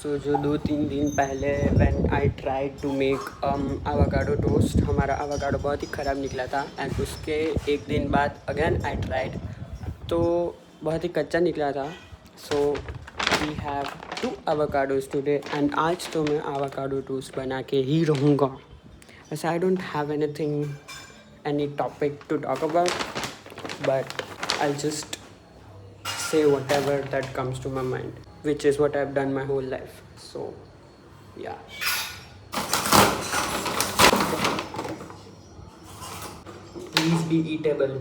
सो जो 2-3 दिन पहले when I tried to make avocado toast, हमारा आवाकाडो बहुत ही ख़राब निकला था। एंड उसके एक दिन बाद अगेन आई ट्राइड, तो बहुत ही कच्चा निकला था। So we have 2 avocados today and आज तो मैं आवाकाडो टोस्ट बना के ही रहूँगा। बस I don't have anything, any topic to talk about, but I just say whatever that comes to my mind, which is what I've done my whole life. So yeah, please be eatable.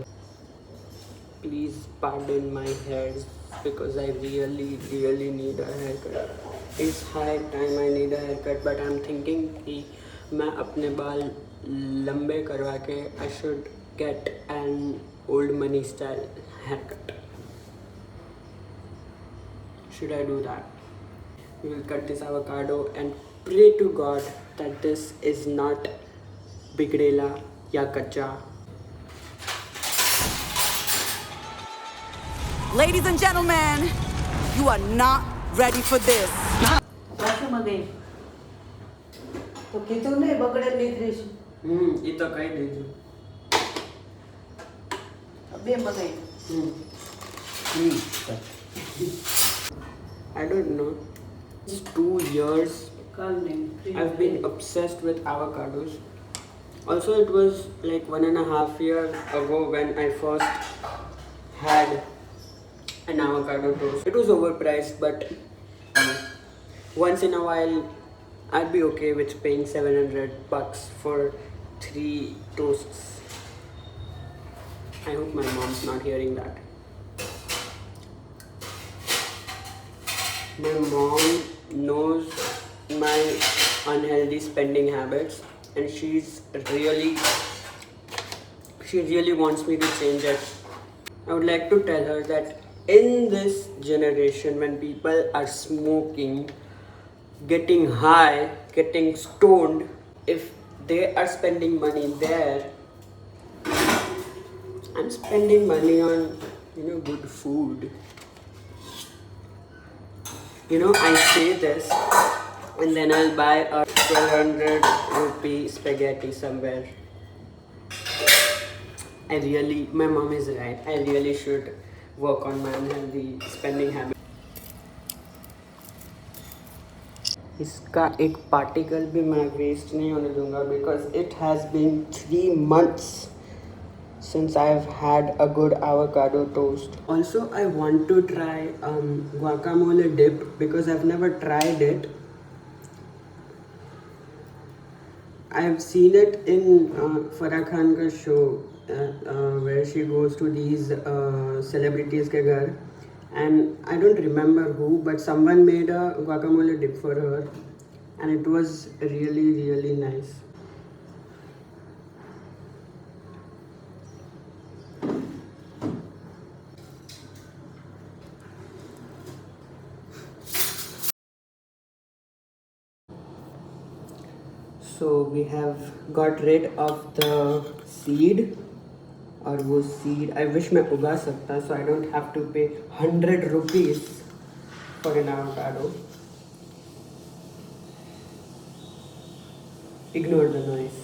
Please pardon my hairs because I really need a haircut. It's high time I need a haircut, but I'm thinking कि मैं अपने बाल लंबे करवा के I should get an old money style haircut. Should I do that? We will cut this avocado and pray to God that this is not bigdela ya kacha. Ladies and gentlemen, you are not ready for this. પાછું મગાઈ તો કીધું નહીં બગડે નીકળીશું. ये तो कही दीजिए. બે મગાઈ. I don't know. It's 2 years કાલ નહીં. I've been obsessed with avocados. Also, it was like 1.5 years ago when I first had an avocado toast. It was overpriced, but once in a while, I'd be okay with paying $700 for 3 toasts. I hope my mom's not hearing that. My mom knows my unhealthy spending habits, and she really wants me to change it. I would like to tell her that in this generation, when people are smoking, getting high, getting stoned, if they are spending money there, I'm spending money on, good food. I say this and then I'll buy a 1,200 rupee spaghetti somewhere. My mom is right. I really should work on my unhealthy spending habit. इसका एक particle भी मैं waste नहीं होने दूंगा because it has been 3 months since I've had a good avocado toast. Also, I want to try guacamole dip because I've never tried it. I've seen it in Farah Khan ka show where she goes to these celebrities ke ghar, and I don't remember who, but someone made a guacamole dip for her and it was really nice. So we have got rid of the seed, और वो seed I wish मैं उगा सकता, so I don't have to pay 100 rupees for an avocado. Ignore the noise.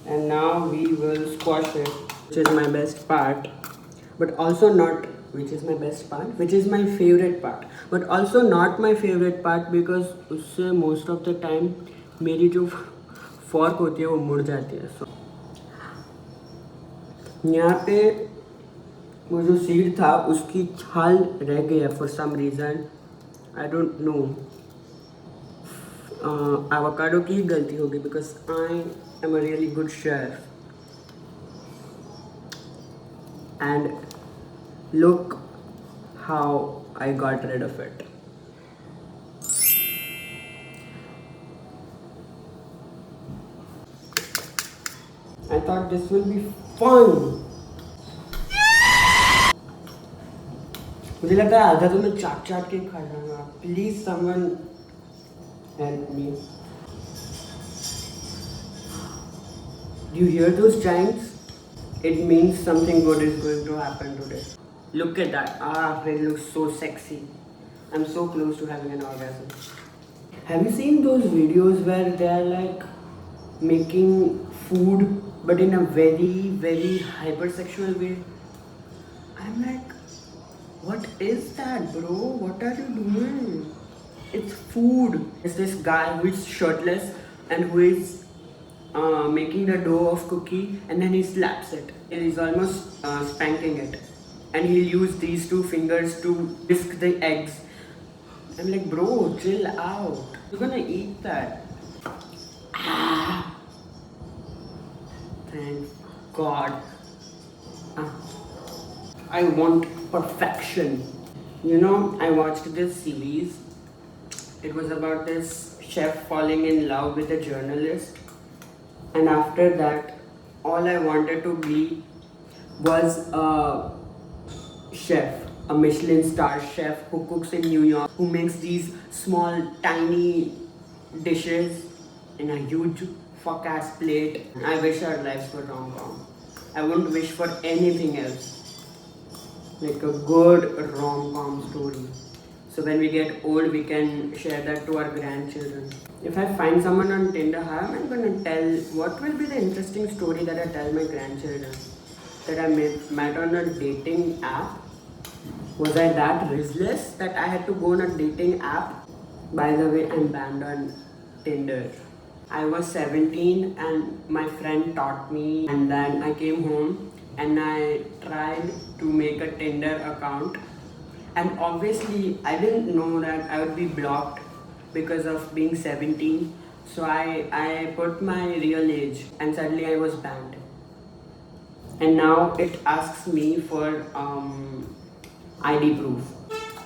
And now we will squash it, which is my best part, but also not which is my best part, which is my favorite part, but also not my favorite part because उससे most of the time मेरी जो fork होती है वो मुड़ जाती है. सो यहाँ पे वो जो सीड था उसकी छाल रह गई है for some reason, I don't know. Avocado की गलती होगी because I am a really good chef. And look how I got rid of it. I thought this will be fun. मुझे लगता है आधा तो मैं चाट के खा जाऊंगा. Please someone help me. Do you hear those chimes? It means something good is going to happen today. Look at that. It looks so sexy. I'm so close to having an orgasm. Have you seen those videos where they are like making food but in a very hypersexual way? I'm like, what is that, bro? What are you doing? It's food. It's this guy who is shirtless and who is making the dough of cookie, and then he slaps it. He's almost spanking it, and he'll use these two fingers to whisk the eggs. I'm like, bro, chill out. You're gonna eat that. Ah. Thank God. Ah. I want perfection. You know, I watched this series. It was about this chef falling in love with a journalist. And after that, all I wanted to be was a chef, a Michelin star chef who cooks in New York, who makes these small, tiny dishes in a huge fuck ass plate. I wish our lives were rom-com. I wouldn't wish for anything else. Like a good rom-com story. So when we get old, we can share that to our grandchildren. If I find someone on Tinder, how am I going to tell, what will be the interesting story that I tell my grandchildren? That I met on a dating app? Was I that restless that I had to go on a dating app? By the way, I'm banned on Tinder. I was 17 and my friend taught me, and then I came home and I tried to make a Tinder account. And obviously, I didn't know that I would be blocked because of being 17. So I put my real age and suddenly I was banned. And now it asks me for ID proof.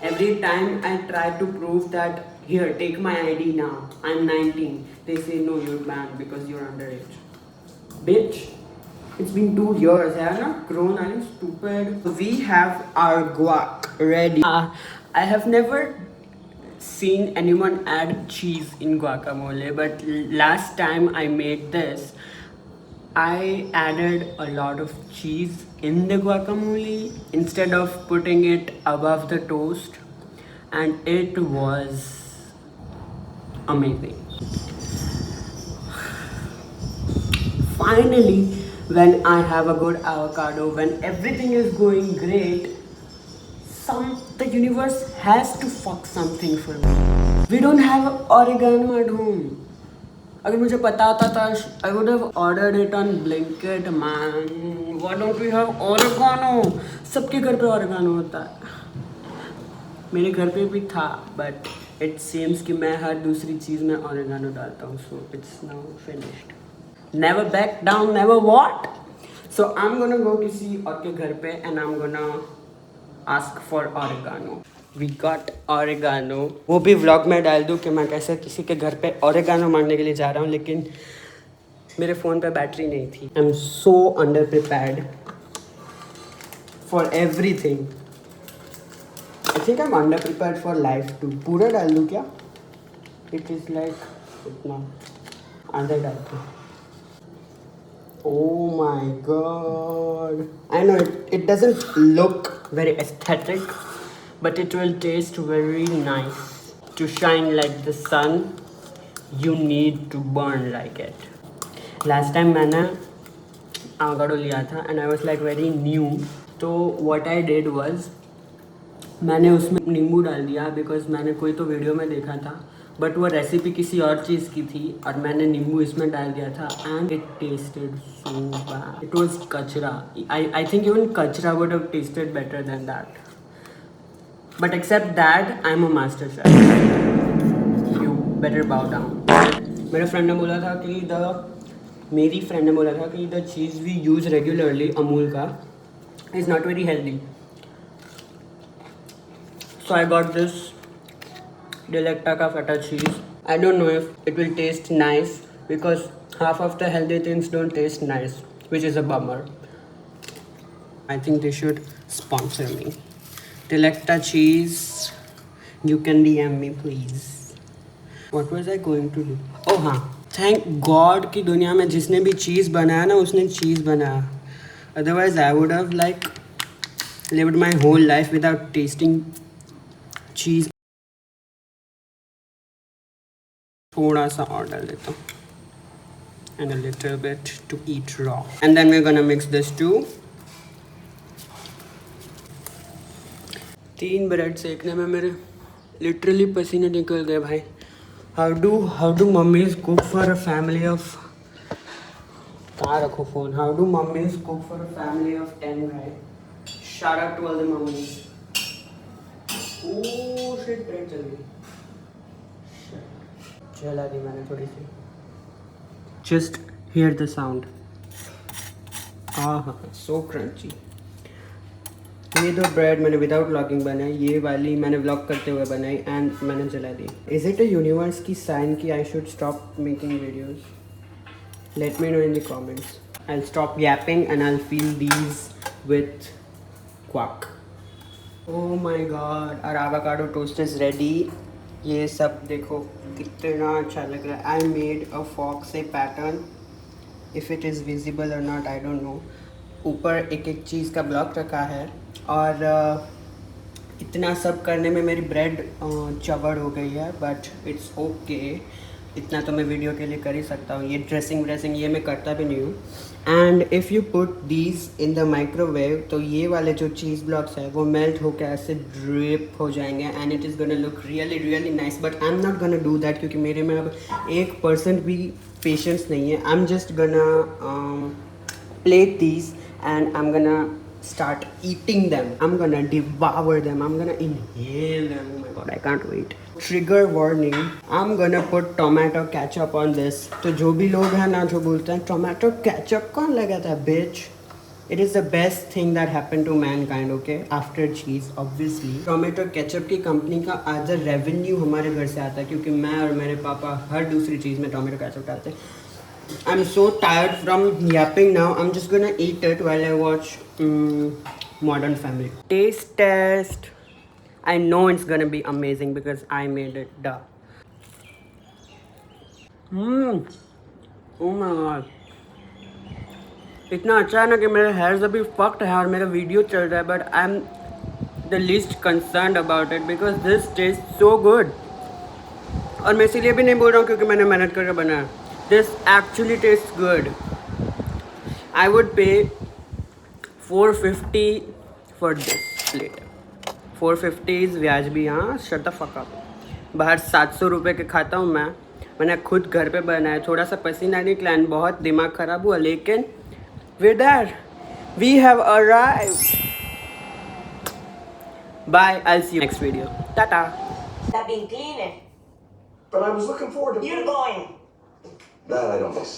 Every time I try to prove that, here, take my ID now, I'm 19, they say no, you're banned because you're underage. Bitch. It's been 2 years. I have not grown. Are you stupid? We have our guac ready. I have never seen anyone add cheese in guacamole, but last time I made this, I added a lot of cheese in the guacamole instead of putting it above the toast, and it was amazing. Finally, when I have a good avocado, when everything is going great, the universe has to fuck something for me. We don't have oregano at home. अगर मुझे पता होता था, I would have ordered it on Blinkit, man. Why don't we have oregano? सबके घर पे oregano होता है. मेरे घर पे भी था, but it seems कि मैं हर दूसरी चीज़ में oregano डालता हूँ, so it's now finished. Never back down, never what? So I'm gonna go किसी और के घर पे and I'm gonna ask for oregano. We got oregano. वो भी vlog में डाल दूँ कि मैं कैसे किसी के घर पे oregano मांगने के लिए जा रहा हूँ, लेकिन मेरे फ़ोन पे बैटरी नहीं थी. I'm so under prepared for everything. I think I'm under prepared for life too. पूरा डाल दूँ क्या? It is like इतना आधा डाल दूँ. Oh my god. I know it doesn't look very aesthetic, but it will taste very nice. To shine like the sun, you need to burn like it. Last time मैंने avocado लिया था and I was like very new. तो what I did was मैंने उसमें नींबू डाल दिया because मैंने कोई तो वीडियो में देखा था, बट वो रेसिपी किसी और चीज़ की थी और मैंने नींबू इसमें डाल दिया था and it tasted so bad. It was कचरा. आई थिंक इवन कचरा would have tasted better than that, but except that I am a master chef. You better bow down. मेरे फ्रेंड ने बोला था कि मेरी फ्रेंड ने बोला था कि the cheese we use regularly Amul का is not very healthy. So I got this Delecta ka feta cheese. I don't know if it will taste nice because half of the healthy things don't taste nice, which is a bummer. I think they should sponsor me. Delecta cheese, you can DM me please. What was I going to do? Oh हाँ, thank God कि दुनिया में जिसने भी चीज़ बनाया ना उसने चीज़ बनाया. Otherwise I would have like lived my whole life without tasting cheese. थोड़ा सा और डाल देता हूँ and a little bit to eat raw and then we're gonna mix this too. 3 bread सेकने में मेरे लिटरली पसीने निकल गए भाई. How do mummies cook for a family of कहाँ रखो phone? How do mummies cook for a family of 10 right? Shout out to all the mummies. Oh shit, bread चल गई. जला दी मैंने थोड़ी सी. Just hear the sound. Ah, so crunchy. ये दो bread मैंने विदाउट व्लॉगिंग बनाई, ये वाली मैंने व्लॉग करते हुए बनाई एंड मैंने जला दी. इज इट अ यूनिवर्स की साइन कि I should stop making videos? Let me know in the comments. I stop yapping and I'll fill these with quack. Oh my god, our avocado toast is ready. ये सब देखो कितना अच्छा लग रहा है. I made a fox a pattern. If it is visible or not I don't know. ऊपर एक एक चीज़ का ब्लॉक रखा है और इतना सब करने में मेरी ब्रेड चवड़ हो गई है बट इट्स ओके. इतना तो मैं वीडियो के लिए कर ही सकता हूँ. ये ड्रेसिंग ये मैं करता भी नहीं हूँ. And if you put these in the microwave तो ये वाले जो चीज़ ब्लॉक्स है वो मेल्ट होकर ऐसे ड्रिप हो जाएंगे and it is gonna look really nice. But I am not gonna do that क्योंकि मेरे में अब 1% भी पेशेंस नहीं है. I am just gonna plate these and I'm gonna start eating them. I'm gonna devour them. I'm gonna inhale them. Oh my god, I can't wait. Trigger warning. I'm gonna put tomato ketchup on this. तो जो भी लोग हैं ना जो बोलते हैं tomato ketchup कौन लगाता है bitch? It is the best thing that happened to mankind, okay? After cheese, obviously. Tomato ketchup की कंपनी का आधा रेवेन्यू हमारे घर से आता है क्योंकि मैं और मेरे पापा हर दूसरी चीज़ में tomato ketchup डालते हैं. I'm so tired from yapping now. I'm just gonna eat it while I watch Modern Family. Taste test. I know it's gonna be amazing because I made it. Duh. Oh my god. इतना अच्छा है ना कि मेरे hairs अभी fucked है और मेरा वीडियो चल रहा है but I am the least concerned about it because this taste so good. और मैं इसीलिए भी नहीं बोल रहा हूँ क्योंकि मैंने मेहनत करके बनाया. This actually tastes good. I would pay $450 for this plate. 450 is वाजबी. हाँ, shut the fuck up. बाहर 700 रुपये के खाता हूँ मैं. मैंने खुद घर पे बनाया. थोड़ा सा पसीना निकला एंड बहुत दिमाग ख़राब हुआ लेकिन we're there. We have arrived. Bye. I'll see you next video. Tata. That being clean. But I was looking forward to... You're going. That I don't miss.